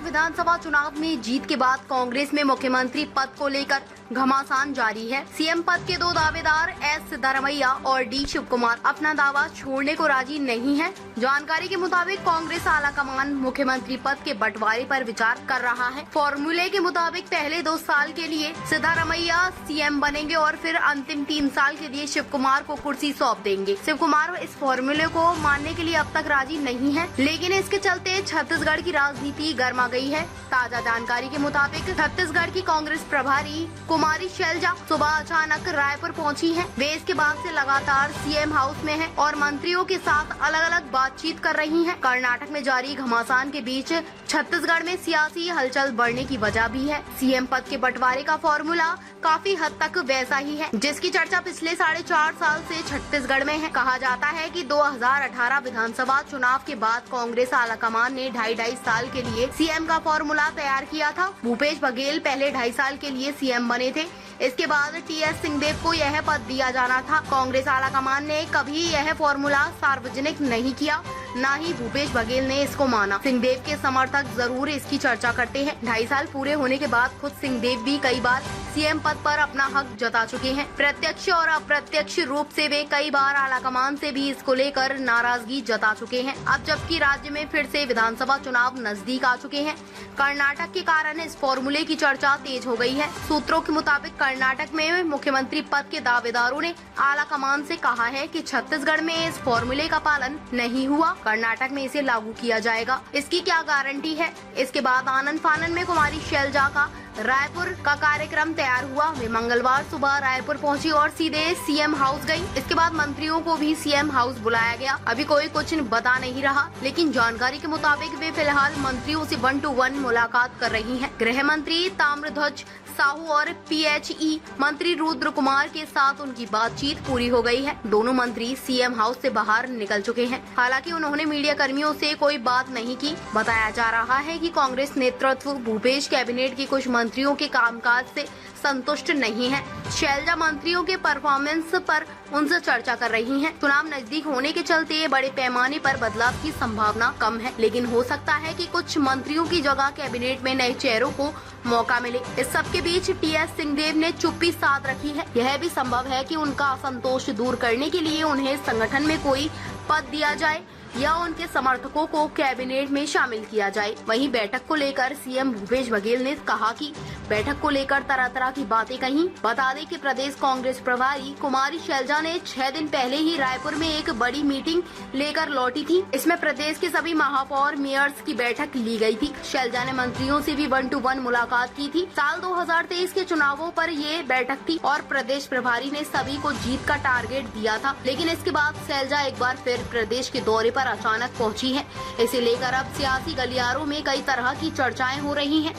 विधानसभा चुनाव में जीत के बाद कांग्रेस में मुख्यमंत्री पद को लेकर घमासान जारी है। सीएम पद के दो दावेदार एस सिद्धारमैया और डी शिव कुमार अपना दावा छोड़ने को राजी नहीं है। जानकारी के मुताबिक कांग्रेस आलाकमान मुख्यमंत्री पद के बंटवारे पर विचार कर रहा है। फॉर्मूले के मुताबिक पहले 2 साल के लिए सिद्धारमैया सीएम बनेंगे और फिर अंतिम 3 साल के लिए शिव कुमार को कुर्सी सौंप देंगे। शिव कुमार इस फॉर्मूले को मानने के लिए अब तक राजी नहीं है, लेकिन इसके चलते छत्तीसगढ़ की राजनीति गर्मा गई है। ताजा जानकारी के मुताबिक छत्तीसगढ़ की कांग्रेस प्रभारी कुमारी शैलजा सुबह अचानक रायपुर पहुंची हैं। वे इसके बाद से लगातार सीएम हाउस में हैं और मंत्रियों के साथ अलग अलग बातचीत कर रही हैं। कर्नाटक में जारी घमासान के बीच छत्तीसगढ़ में सियासी हलचल बढ़ने की वजह भी है। सीएम पद के बंटवारे का फॉर्मूला काफी हद तक वैसा ही है, जिसकी चर्चा पिछले 4.5 साल से छत्तीसगढ़ में है। कहा जाता है कि 2018 विधानसभा चुनाव के बाद कांग्रेस आलाकमान ने 2.5 साल के लिए सीएम का फॉर्मूला तैयार किया था। भूपेश बघेल पहले 2.5 साल के लिए सीएम बने थे। इसके बाद टीएस सिंहदेव को यह पद दिया जाना था। कांग्रेस आलाकमान ने कभी यह फॉर्मूला सार्वजनिक नहीं किया, न ही भूपेश बघेल ने इसको माना। सिंहदेव के समर्थक जरूर इसकी चर्चा करते हैं। 2.5 साल पूरे होने के बाद खुद सिंहदेव भी कई बार सीएम पद पर अपना हक जता चुके हैं। प्रत्यक्ष और अप्रत्यक्ष रूप से वे कई बार आलाकमान से भी इसको लेकर नाराजगी जता चुके हैं। अब जबकि राज्य में फिर से विधानसभा चुनाव नजदीक आ चुके हैं, कर्नाटक के कारण इस फॉर्मूले की चर्चा तेज हो गई है। सूत्रों के मुताबिक कर्नाटक में मुख्यमंत्री पद के दावेदारों ने आलाकमान से कहा है कि छत्तीसगढ़ में इस फॉर्मूले का पालन नहीं हुआ, कर्नाटक में इसे लागू किया जाएगा। इसकी क्या गारंटी है? इसके बाद आनन फानन में कुमारी शैलजा का रायपुर का कार्यक्रम तैयार हुआ। वे मंगलवार सुबह रायपुर पहुंची और सीधे सीएम हाउस गई। इसके बाद मंत्रियों को भी सीएम हाउस बुलाया गया। अभी कोई कुछ बता नहीं रहा, लेकिन जानकारी के मुताबिक वे फिलहाल मंत्रियों से 1 to 1 मुलाकात कर रही हैं। गृह मंत्री ताम्रध्वज साहू और पीएचई मंत्री रुद्र कुमार के साथ उनकी बातचीत पूरी हो गई है। दोनों मंत्री सीएम हाउस से बाहर निकल चुके हैं। हालांकि उन्होंने मीडिया कर्मियों से कोई बात नहीं की। बताया जा रहा है कि कांग्रेस नेतृत्व भूपेश कैबिनेट के कुछ मंत्रियों के कामकाज से संतुष्ट नहीं है। शैलजा मंत्रियों के परफॉर्मेंस पर उनसे चर्चा कर रही हैं। चुनाव नजदीक होने के चलते बड़े पैमाने पर बदलाव की संभावना कम है, लेकिन हो सकता है कि कुछ मंत्रियों की जगह कैबिनेट में नए चेहरों को मौका मिले। इस सब के बीच टीएस सिंहदेव ने चुप्पी साध रखी है। यह भी संभव है कि उनका असंतोष दूर करने के लिए उन्हें संगठन में कोई पद दिया जाए या उनके समर्थकों को कैबिनेट में शामिल किया जाए। वहीं बैठक को लेकर सीएम भूपेश बघेल ने कहा कि बैठक को लेकर तरह तरह की बातें कही। बता दें कि प्रदेश कांग्रेस प्रभारी कुमारी शैलजा ने 6 दिन पहले ही रायपुर में एक बड़ी मीटिंग लेकर लौटी थी। इसमें प्रदेश के सभी महापौर मेयर्स की बैठक ली गई थी। शैलजा ने मंत्रियों से भी 1 to 1 मुलाकात की थी। साल 2023 के चुनावों पर ये बैठक थी और प्रदेश प्रभारी ने सभी को जीत का टारगेट दिया था, लेकिन इसके बाद शैलजा एक बार फिर प्रदेश के दौरे पर अचानक पहुंची है। इसे लेकर अब सियासी गलियारों में कई तरह की चर्चाएं हो रही हैं।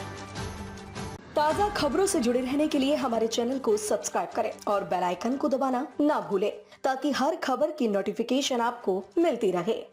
ताज़ा खबरों से जुड़े रहने के लिए हमारे चैनल को सब्सक्राइब करें और बेल आइकन को दबाना ना भूलें, ताकि हर खबर की नोटिफिकेशन आपको मिलती रहे।